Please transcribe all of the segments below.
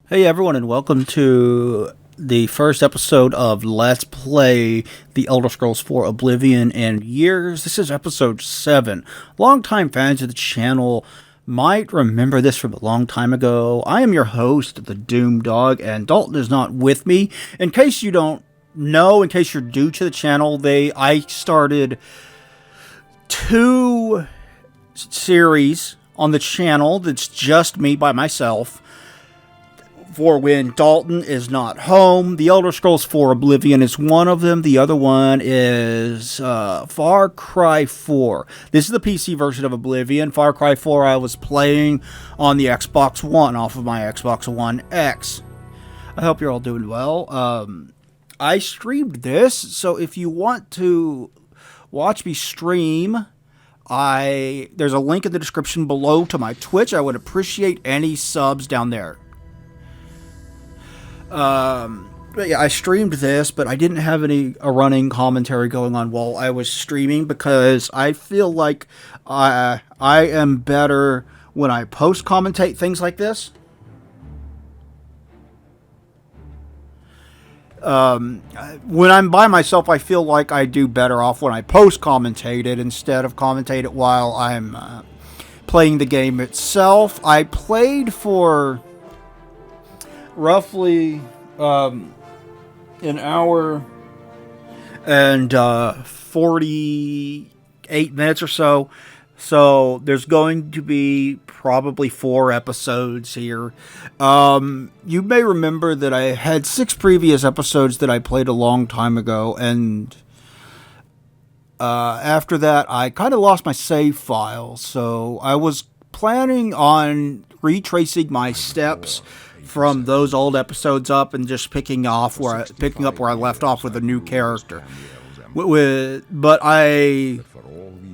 Hey everyone, and welcome to the first episode of Let's Play The Elder Scrolls 4 Oblivion in years. This is episode 7. Longtime fans of the channel might remember this from a long time ago. I am your host, the Doom Dog, and Dalton is not with me. In case you don't know, in case you're new to the channel, I started two series on the channel that's just me by myself for when Dalton is not home. The Elder Scrolls 4 Oblivion is one of them. The other one is Far Cry 4. This is the PC version of Oblivion. Far Cry 4 I was playing on the Xbox One off of my Xbox One X. I hope you're all doing well. I streamed this, so if you want to watch me stream, there's a link in the description below to my Twitch. I would appreciate any subs down there. But yeah, I streamed this, but I didn't have a running commentary going on while I was streaming because I feel like I am better when I post commentate things like this. When I'm by myself, I feel like I do better off when I post commentate it instead of commentate it while I'm playing the game itself. I played for roughly an hour and 48 minutes or so. So there's going to be probably 4 episodes here. You may remember that I had 6 previous episodes that I played a long time ago, and after that I kind of lost my save file. So I was planning on retracing my steps from those old episodes up and just picking up where I left off with a new character. But I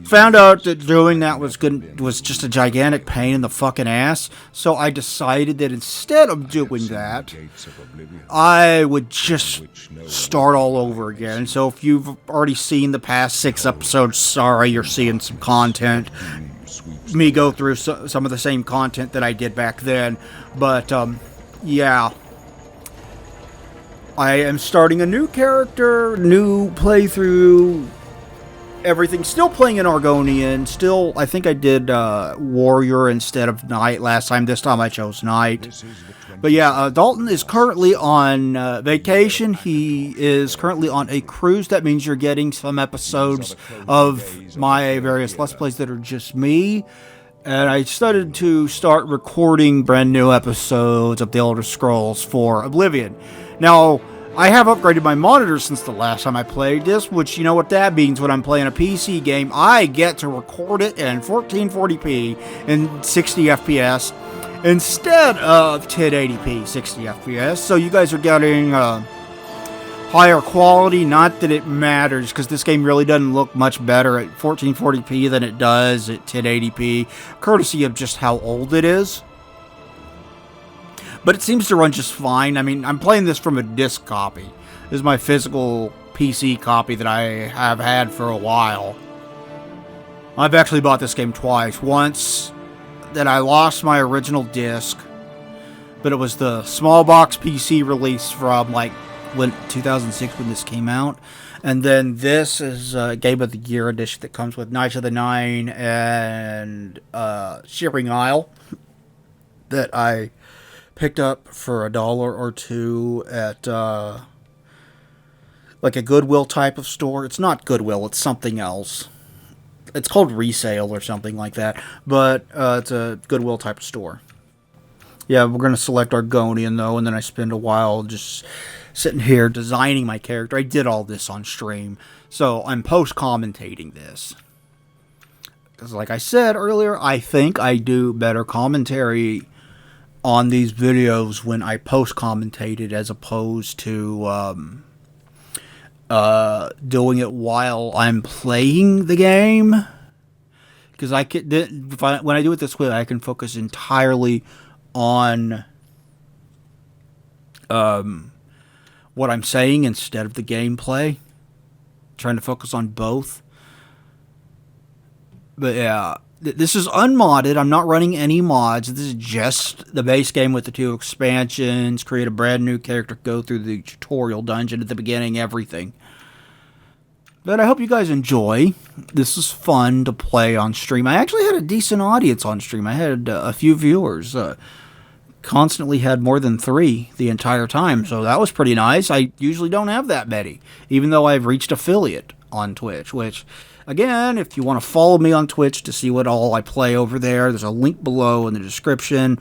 found out that doing that was just a gigantic pain in the fucking ass. So I decided that instead of doing that, I would just start all over again. So if you've already seen the past 6 episodes, sorry, you're seeing some content. Me go through some of the same content that I did back then. But yeah, I am starting a new character, new playthrough, everything. Still playing an Argonian. Still, I think I did Warrior instead of Knight last time. This time I chose Knight. But yeah, Dalton is currently on vacation. He is currently on a cruise. That means you're getting some episodes of my various Let's Plays that are just me. And I started to start recording brand new episodes of The Elder Scrolls 4 Oblivion. Now, I have upgraded my monitor since the last time I played this, which you know what that means when I'm playing a PC game. I get to record it in 1440p and 60 FPS instead of 1080p 60 FPS. So you guys are getting higher quality. Not that it matters, because this game really doesn't look much better at 1440p than it does at 1080p, courtesy of just how old it is. But it seems to run just fine. I mean, I'm playing this from a disc copy. This is my physical PC copy that I have had for a while. I've actually bought this game twice. Once that I lost my original disc, but it was the small box PC release from like 2006 when this came out. And then this is Game of the Year edition that comes with Knights of the Nine and Shearing Isle that I picked up for $1 or $2 at like a Goodwill type of store. It's not Goodwill, it's something else. It's called Resale or something like that, but it's a Goodwill type of store. Yeah, we're going to select Argonian though, and then I spend a while just sitting here designing my character. I did all this on stream, so I'm post-commentating this. Because like I said earlier, I think I do better commentary on these videos when I post-commentate it as opposed to doing it while I'm playing the game. Because when I do it this way, I can focus entirely on what I'm saying instead of the gameplay. Trying to focus on both. But yeah, This is unmodded. I'm not running any mods. This is just the base game with the 2 expansions. Create a brand new character, go through the tutorial dungeon at the beginning, everything. But I hope you guys enjoy. This is fun to play on stream. I actually had a decent audience on stream. I had a few viewers. Constantly had more than 3 the entire time, so that was pretty nice. I usually don't have that many, even though I've reached affiliate on Twitch, which... Again, if you want to follow me on Twitch to see what all I play over there, there's a link below in the description.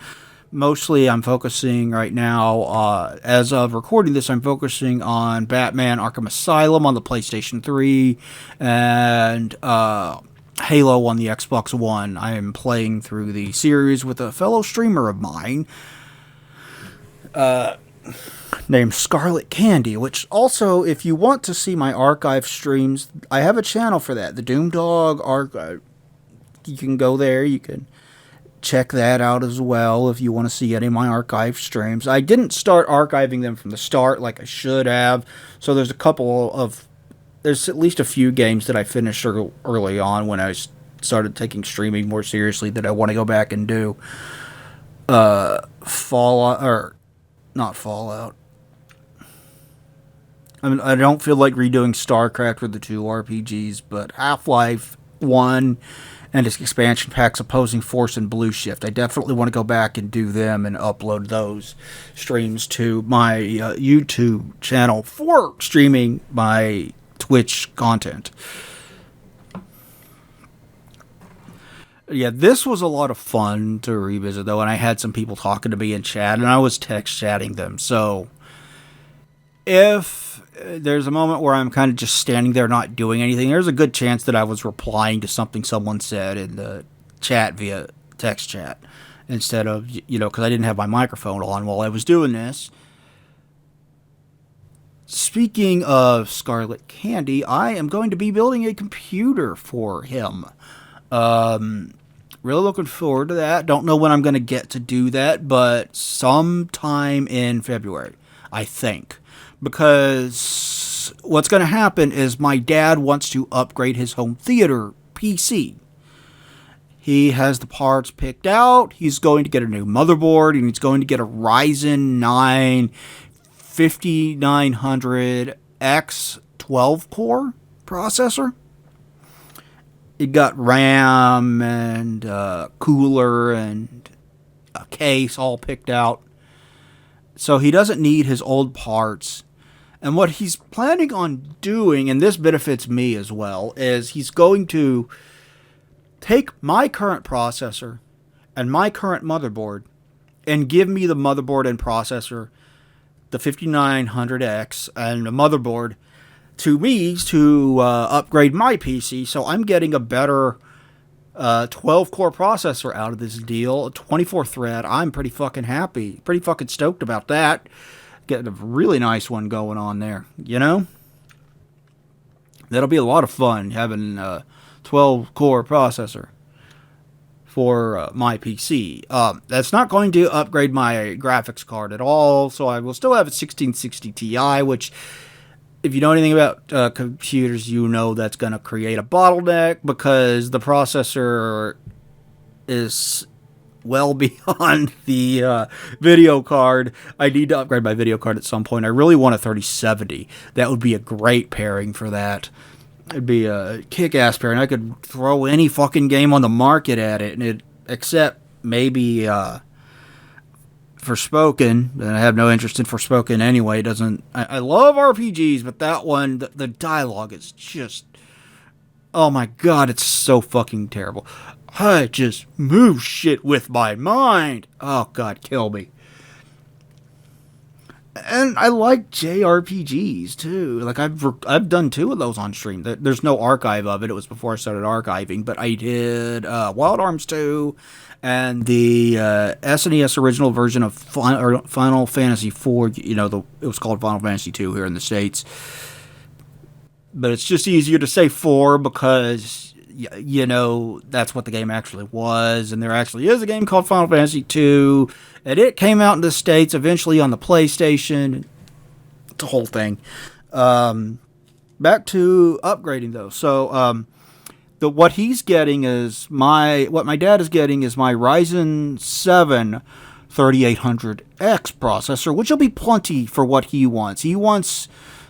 Mostly I'm focusing right now, as of recording this, I'm focusing on Batman Arkham Asylum on the PlayStation 3 and Halo on the Xbox One. I am playing through the series with a fellow streamer of mine named Scarlet Candy, which also, if you want to see my archive streams, I have a channel for that, the Doomdog Archive. You can go there, you can check that out as well if you want to see any of my archive streams. I didn't start archiving them from the start like I should have, so there's at least a few games that I finished early on when I started taking streaming more seriously that I want to go back and do. Not Fallout. I mean, I don't feel like redoing StarCraft or the 2 RPGs, but Half-Life 1 and its expansion packs Opposing Force and Blue Shift. I definitely want to go back and do them and upload those streams to my YouTube channel for streaming my Twitch content. Yeah, this was a lot of fun to revisit, though, and I had some people talking to me in chat, and I was text chatting them, so if there's a moment where I'm kind of just standing there not doing anything, there's a good chance that I was replying to something someone said in the chat via text chat instead of, because I didn't have my microphone on while I was doing this. Speaking of Scarlet Candy, I am going to be building a computer for him. Really looking forward to that. Don't know when I'm going to get to do that, but sometime in February, I think. Because what's going to happen is my dad wants to upgrade his home theater PC. He has the parts picked out. He's going to get a new motherboard, and he's going to get a Ryzen 9 5900X 12-core processor. It got RAM and cooler and a case all picked out. So he doesn't need his old parts. And what he's planning on doing, and this benefits me as well, is he's going to take my current processor and my current motherboard and give me the motherboard and processor, the 5900X, and the motherboard to me to upgrade my PC. So I'm getting a better 12-core processor out of this deal, 24-thread. I'm pretty fucking happy, pretty fucking stoked about that. Getting a really nice one going on there, That'll be a lot of fun, having a 12-core processor for my PC. That's not going to upgrade my graphics card at all, so I will still have a 1660 Ti, which, if you know anything about computers, that's going to create a bottleneck because the processor is well beyond the video card. I need to upgrade my video card at some point. I really want a 3070. That would be a great pairing for that. It'd be a kick-ass pairing. I could throw any fucking game on the market at it, except maybe Forspoken. And I have no interest in Forspoken anyway. It doesn't. I love RPGs, but that one, the dialogue is just, oh my god, it's so fucking terrible. I just move shit with my mind. Oh god, kill me. And I like JRPGs too. Like I've done 2 of those on stream. There's no archive of it. It was before I started archiving, but I did Wild Arms 2 and the SNES original version of Final Fantasy 4. It was called Final Fantasy 2 here in the States. But it's just easier to say 4 because that's what the game actually was, and there actually is a game called Final Fantasy 2, and it came out in the States eventually on the PlayStation. It's a whole thing. Back to upgrading, though. So, what he's getting is what my dad is getting is my Ryzen 7 3800X processor, which will be plenty for what he wants. He wants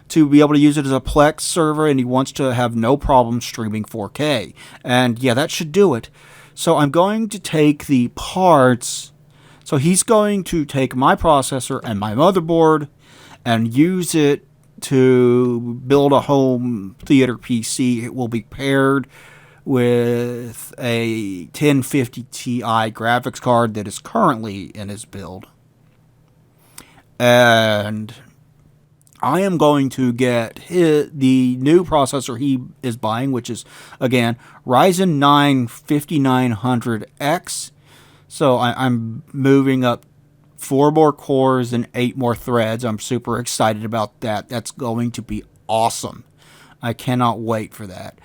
to be able to use it as a Plex server, and he wants to have no problem streaming 4K. And yeah, that should do it. So I'm going to take the parts. So he's going to take my processor and my motherboard and use it to build a home theater PC. It will be paired with a 1050 Ti graphics card that is currently in his build. And I am going to get the new processor he is buying, which is, again, Ryzen 9 5900X. So I'm moving up 4 more cores and 8 more threads. I'm super excited about that. That's going to be awesome. I cannot wait for that.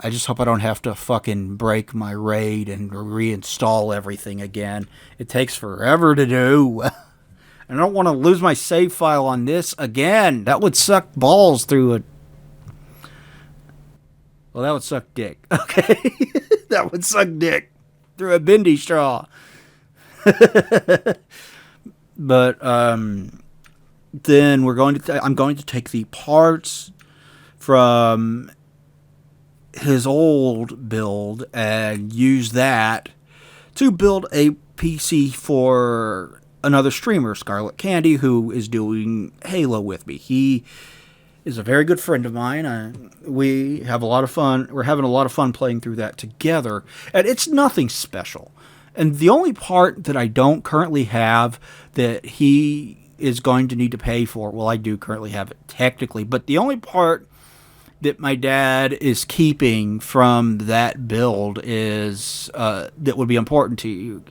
I just hope I don't have to fucking break my RAID and reinstall everything again. It takes forever to do. I don't want to lose my save file on this again. That would suck balls through a... Well, that would suck dick. Okay? That would suck dick through a bendy straw. But then I'm going to take the parts from his old build and use that to build a PC for another streamer, Scarlet Candy, who is doing Halo with me. He is a very good friend of mine. We have a lot of fun. We're having a lot of fun playing through that together, and it's nothing special. And the only part that I don't currently have that he is going to need to pay for, well, I do currently have it technically, but the only part that my dad is keeping from that build is that would be important to you.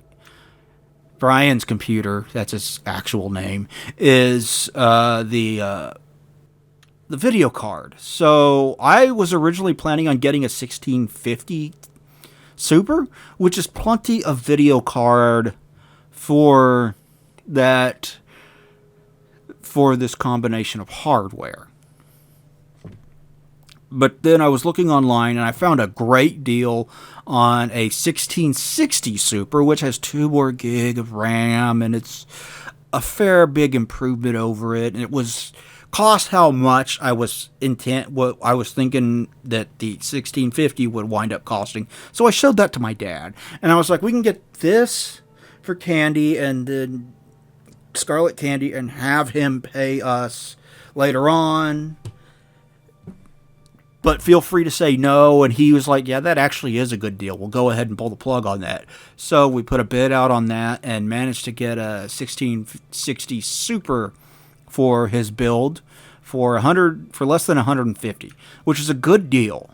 Brian's computer, that's his actual name, is the video card. So I was originally planning on getting a 1650 Super, which is plenty of video card for that, for this combination of hardware. But then I was looking online and I found a great deal on a 1660 Super, which has 2 more gig of RAM, and it's a fair big improvement over it. And it was cost how much I was thinking that the 1650 would wind up costing. So I showed that to my dad, and I was like, we can get this for Candy and then Scarlet Candy and have him pay us later on. But feel free to say no. And he was like, yeah, that actually is a good deal. We'll go ahead and pull the plug on that. So we put a bid out on that and managed to get a 1660 Super for his build for less than 150, which is a good deal.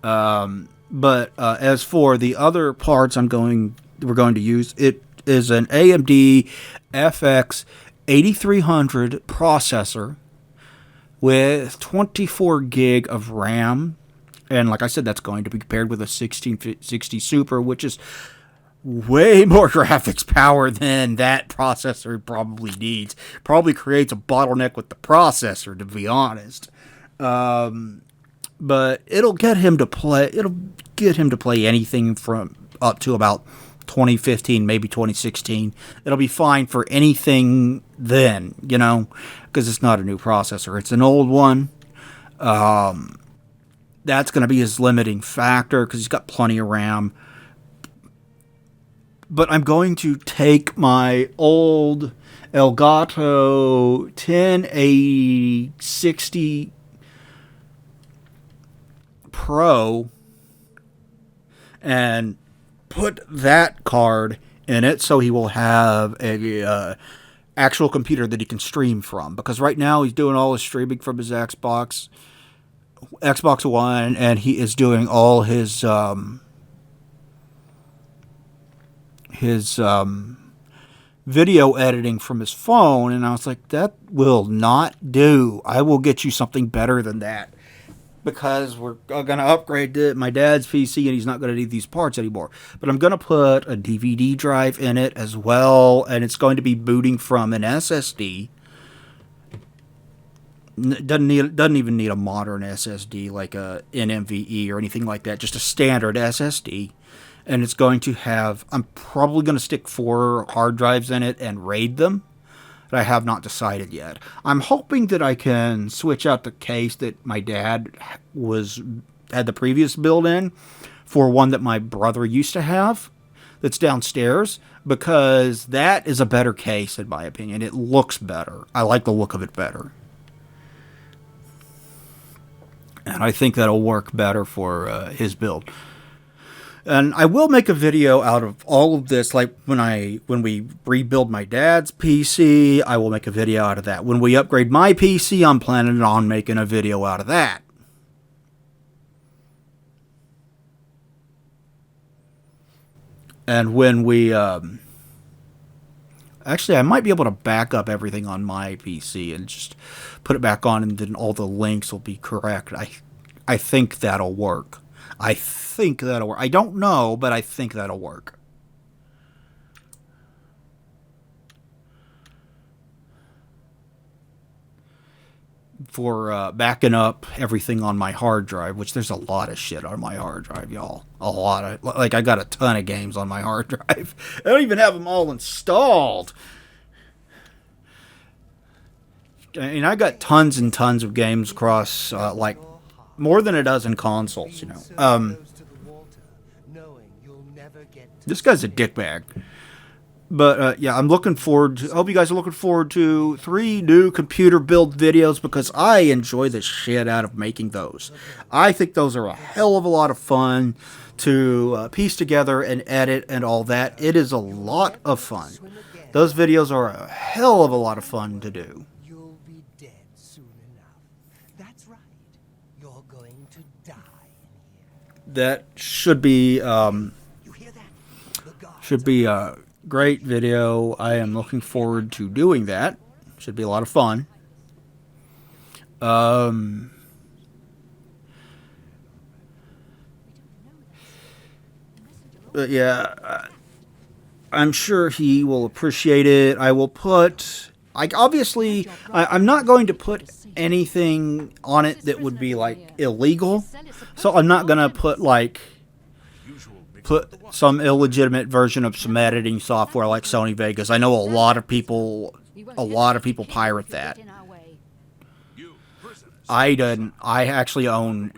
But as for the other parts we're going to use, it is an AMD FX 8300 processor with 24 gig of RAM. And like I said, that's going to be paired with a 1660 Super, which is way more graphics power than that processor probably needs. Probably creates a bottleneck with the processor, to be honest. But it'll get him to play anything from up to about 2015, maybe 2016. It'll be fine for anything then, because it's not a new processor. It's an old one. That's going to be his limiting factor because he's got plenty of RAM. But I'm going to take my old Elgato 108060 Pro and put that card in it so he will have a actual computer that he can stream from. Because right now he's doing all his streaming from his Xbox One, and he is doing all his video editing from his phone. And I was like, that will not do. I will get you something better than that, because we're going to upgrade my dad's PC and he's not going to need these parts anymore. But I'm going to put a DVD drive in it as well, and it's going to be booting from an SSD. Doesn't even need a modern SSD like a NVMe or anything like that. Just a standard SSD, and it's going to have. I'm probably going to stick 4 hard drives in it and RAID them. But I have not decided yet. I'm hoping that I can switch out the case that my dad had the previous build in for one that my brother used to have that's downstairs, because that is a better case in my opinion. It looks better. I like the look of it better. And I think that'll work better for his build. And I will make a video out of all of this, like when we rebuild my dad's PC, I will make a video out of that. When we upgrade my PC, I'm planning on making a video out of that. And when we actually, I might be able to back up everything on my PC and just put it back on, and then all the links will be correct. I think that'll work. I think that'll work. I don't know, but I think that'll work. For backing up everything on my hard drive, which there's a lot of shit on my hard drive, y'all. A lot of, like, I got a ton of games on my hard drive. I don't even have them all installed. And I got tons and tons of games across, like, more than a dozen consoles, you know. This guy's a dickbag. But, yeah, I'm looking forward to... I hope you guys are looking forward to 3 new computer build videos, because I enjoy the shit out of making those. I think those are a hell of a lot of fun to piece together and edit and all that. It is a lot of fun. Those videos are a hell of a lot of fun to do. You'll be dead soon enough. That's right. You're going to die in here. That should be... should be a great video. I am looking forward to doing that. Should be a lot of fun. But yeah, I'm sure he will appreciate it. I will put... I'm not going to put anything on it that would be, like, illegal. So I'm not going to put, like... put some illegitimate version of some editing software like Sony Vegas. I know a lot of people pirate that. I actually own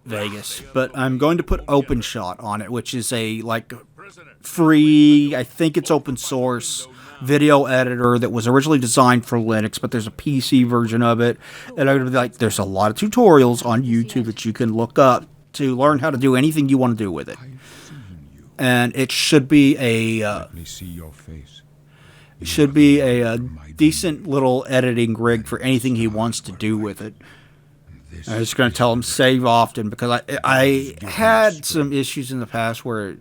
Vegas, but I'm going to put OpenShot on it, which is a, like, free, I think it's open source video editor that was originally designed for Linux, but there's a PC version of it. And I'm going to be like, there's a lot of tutorials on YouTube that you can look up to learn how to do anything you want to do with it. And it should be a decent little editing rig for anything he wants to do with it. I'm just going to tell him save often, because I had some issues in the past where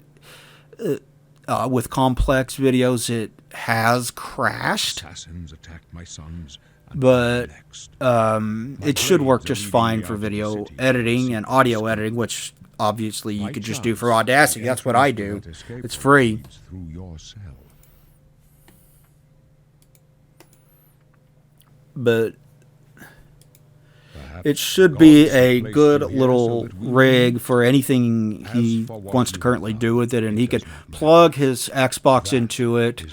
with complex videos it has crashed, but it should work just fine for video editing and audio editing, which obviously you could just do for Audacity. That's what I do. It's free. But it should be a good little rig for anything he wants to currently do with it, and he could plug his Xbox into it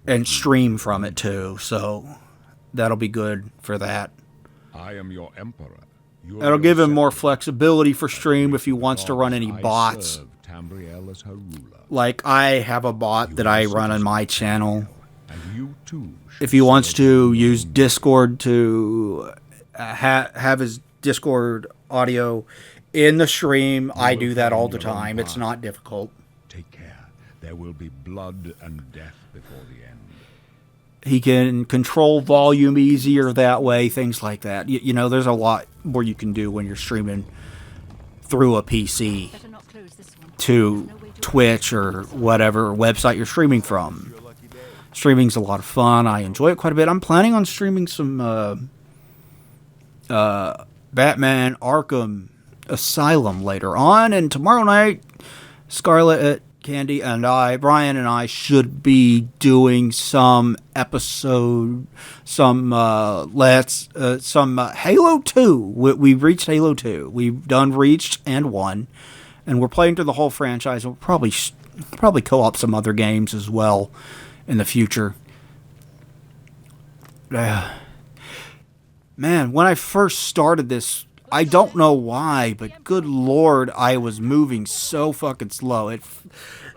and stream from it too. So that'll be good for that. I am your emperor. That'll give him more flexibility for stream if he wants to run any bots. Like I have a bot that I run on my channel. If he wants to use Discord to have his Discord audio in the stream, I do that all the time. It's not difficult. Take care. There will be blood and death before the end. He can control volume easier that way, things like that. You know, there's a lot more you can do when you're streaming through a PC to Twitch or whatever website you're streaming from. Streaming's a lot of fun. I enjoy it quite a bit. I'm planning on streaming some Batman Arkham Asylum later on, and tomorrow night, Scarlet at Candy and I, Brian and I, should be doing some episode, some Halo 2. We've reached Halo 2. We've done Reached and 1, and we're playing through the whole franchise. We'll probably co-op some other games as well in the future. Man, when I first started this, I don't know why, but good lord, I was moving so fucking slow.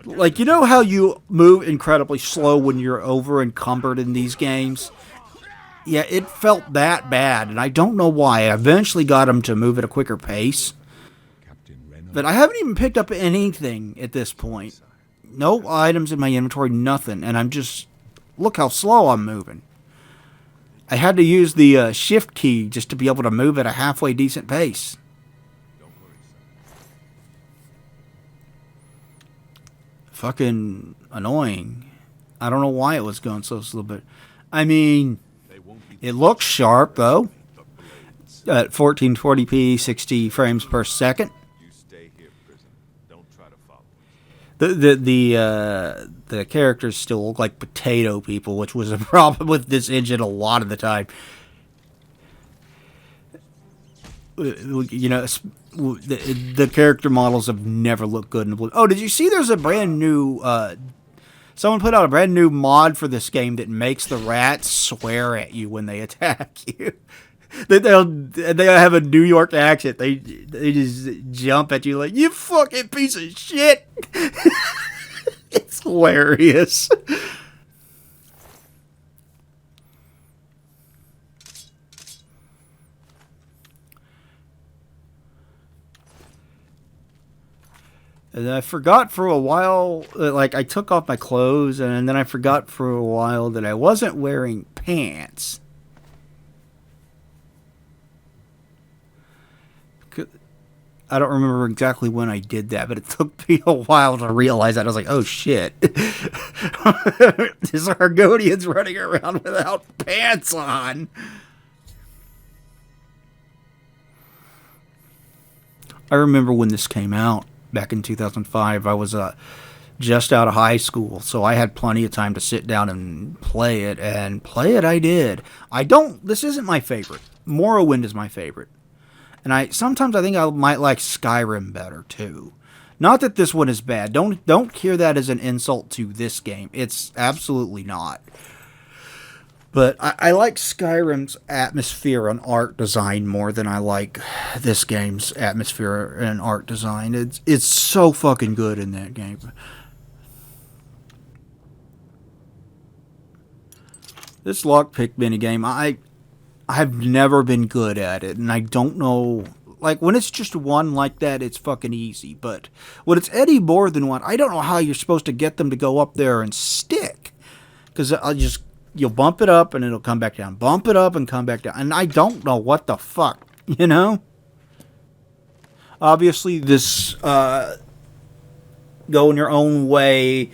Like, you know how you move incredibly slow when you're over encumbered in these games? Yeah, it felt that bad, and I don't know why. I eventually got him to move at a quicker pace. But I haven't even picked up anything at this point. No items in my inventory, nothing, and I'm just... Look how slow I'm moving. I had to use the shift key just to be able to move at a halfway decent pace. Fucking annoying. I don't know why it was going so slow, but... I mean, it looks sharp, though. At 1440p, 60 frames per second. The characters still look like potato people, which was a problem with this engine a lot of the time. You know, the character models have never looked good in Oblivion. Oh, did you see there's a brand new... someone put out a brand new mod for this game that makes the rats swear at you when they attack you. They'll have a New York accent. They just jump at you like, you fucking piece of shit. It's hilarious. And I forgot for a while, like I took off my clothes, and then I forgot for a while that I wasn't wearing pants. I don't remember exactly when I did that, but it took me a while to realize that. I was like, oh shit. This Argonian's running around without pants on. I remember when this came out back in 2005. I was just out of high school, so I had plenty of time to sit down and play it, and play it I did. This isn't my favorite. Morrowind is my favorite. And sometimes I think I might like Skyrim better too. Not that this one is bad. Don't hear that as an insult to this game. It's absolutely not. But I like Skyrim's atmosphere and art design more than I like this game's atmosphere and art design. It's so fucking good in that game. This lockpick minigame, I've never been good at it, and I don't know... Like, when it's just one like that, it's fucking easy. But when it's any more than one, I don't know how you're supposed to get them to go up there and stick. Because you'll bump it up, and it'll come back down. Bump it up, and come back down. And I don't know what the fuck, you know? Obviously, this going your own way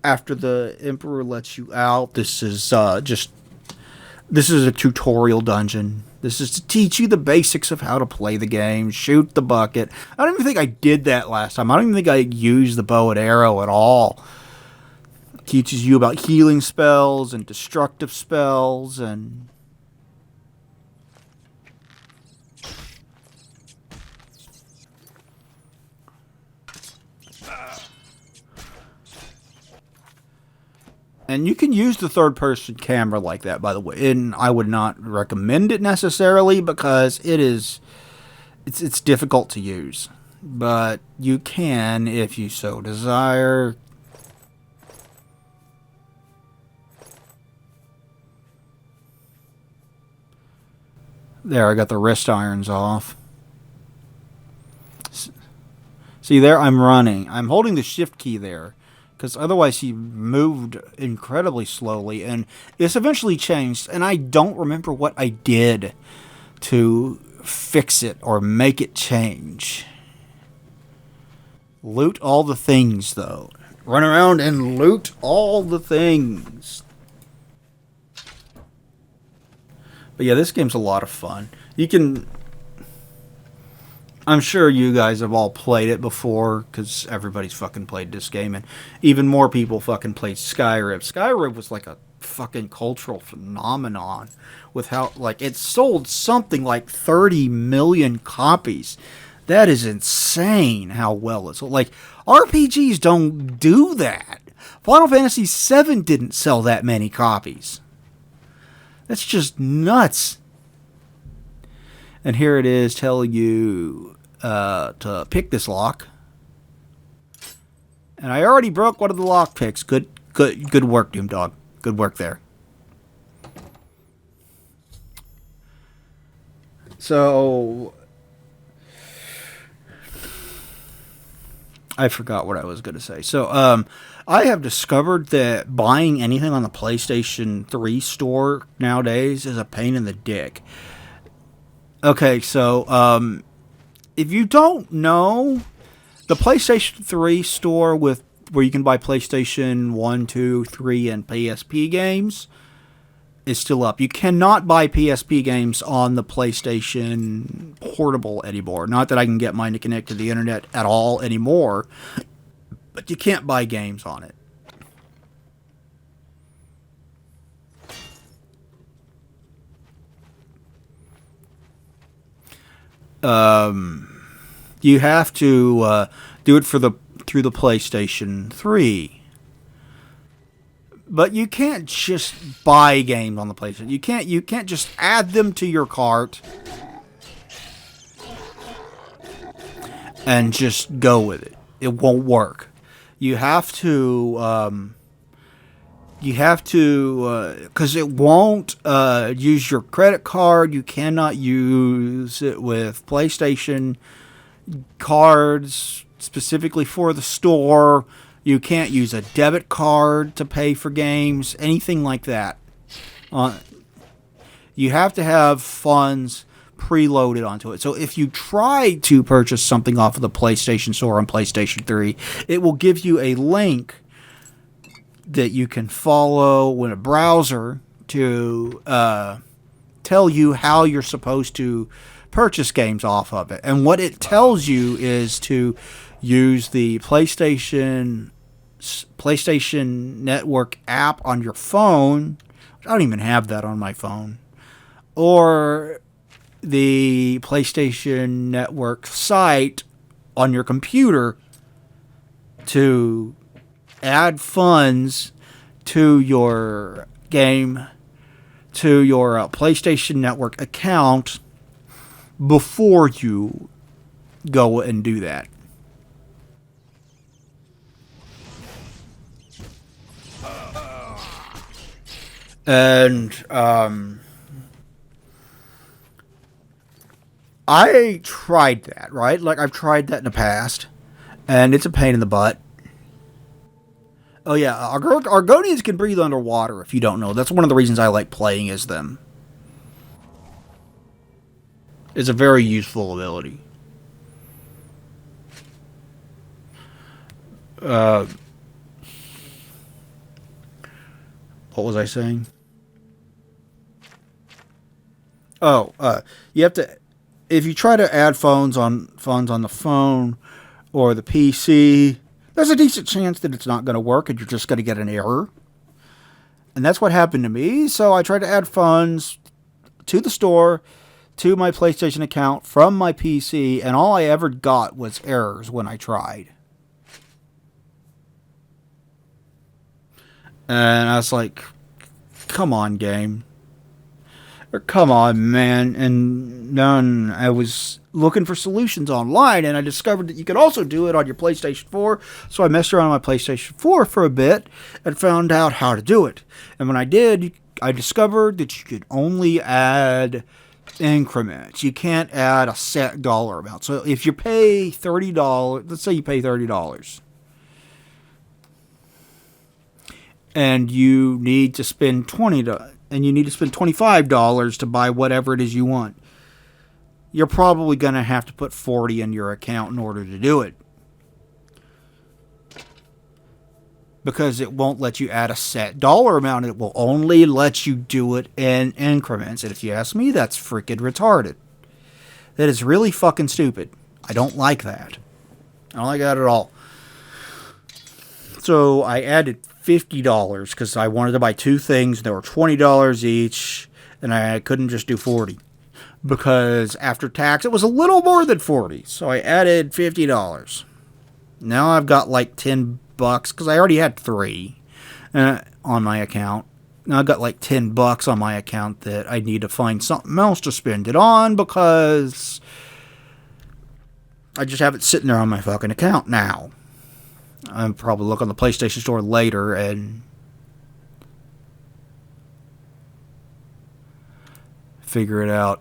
after the Emperor lets you out. This is This is a tutorial dungeon. This is to teach you the basics of how to play the game. Shoot the bucket. I don't even think I did that last time. I don't even think I used the bow and arrow at all. It teaches you about healing spells and destructive spells and... And you can use the third-person camera like that, by the way. And I would not recommend it necessarily because it's difficult to use. But you can, if you so desire. There, I got the wrist irons off. See there, I'm running. I'm holding the shift key there. Because otherwise he moved incredibly slowly. And this eventually changed. And I don't remember what I did to fix it or make it change. Loot all the things, though. Run around and loot all the things. But yeah, this game's a lot of fun. You can... I'm sure you guys have all played it before, because everybody's fucking played this game, and even more people fucking played Skyrim. Skyrim was like a fucking cultural phenomenon with how, like, it sold something like 30 million copies. That is insane how well it's sold. Like, RPGs don't do that. Final Fantasy VII didn't sell that many copies. That's just nuts. And here it is telling you to pick this lock. And I already broke one of the lock picks. Good work, Doom Dog. Good work there. So I forgot what I was going to say. So I have discovered that buying anything on the PlayStation 3 store nowadays is a pain in the dick. Okay, so if you don't know, the PlayStation 3 store where you can buy PlayStation 1, 2, 3, and PSP games is still up. You cannot buy PSP games on the PlayStation Portable anymore. Not that I can get mine to connect to the internet at all anymore, but you can't buy games on it. You have to do it through the PlayStation 3. But you can't just buy games on the PlayStation. You can't just add them to your cart and just go with it. It won't work. You have to because it won't use your credit card. You cannot use it with PlayStation cards specifically for the store. You can't use a debit card to pay for games, anything like that. You have to have funds preloaded onto it. So if you try to purchase something off of the PlayStation Store on PlayStation 3, it will give you a link that you can follow in a browser to tell you how you're supposed to purchase games off of it. And what it tells you is to use the PlayStation Network app on your phone. I don't even have that on my phone. Or the PlayStation Network site on your computer to add funds to your game, to your PlayStation Network account before you go and do that. And I tried that, right? Like, I've tried that in the past, and it's a pain in the butt. Oh yeah, Argonians can breathe underwater, if you don't know. That's one of the reasons I like playing as them. It's a very useful ability. What was I saying? Oh, you have to, if you try to add funds on the phone or the PC, there's a decent chance that it's not going to work and you're just going to get an error. And that's what happened to me. So I tried to add funds to the store, to my PlayStation account from my PC, and all I ever got was errors when I tried. And I was like, come on, game. Or come on, man. And then I was looking for solutions online, and I discovered that you could also do it on your PlayStation 4. So I messed around on my PlayStation 4 for a bit and found out how to do it. And when I did, I discovered that you could only add increments. You can't add a set dollar amount. So if you pay $30, let's say you pay $30, and you need to spend $25 to buy whatever it is you want, you're probably going to have to put $40 in your account in order to do it. Because it won't let you add a set dollar amount. It will only let you do it in increments. And if you ask me, that's freaking retarded. That is really fucking stupid. I don't like that. I don't like that at all. So I added $50 because I wanted to buy two things. They were $20 each, and I couldn't just do 40 because after tax it was a little more than 40. So I added $50. Now I've got like $10 because I already had 3 on my account. Now I've got like $10 on my account that I need to find something else to spend it on because I just have it sitting there on my fucking account now. I'll probably look on the PlayStation Store later and figure it out.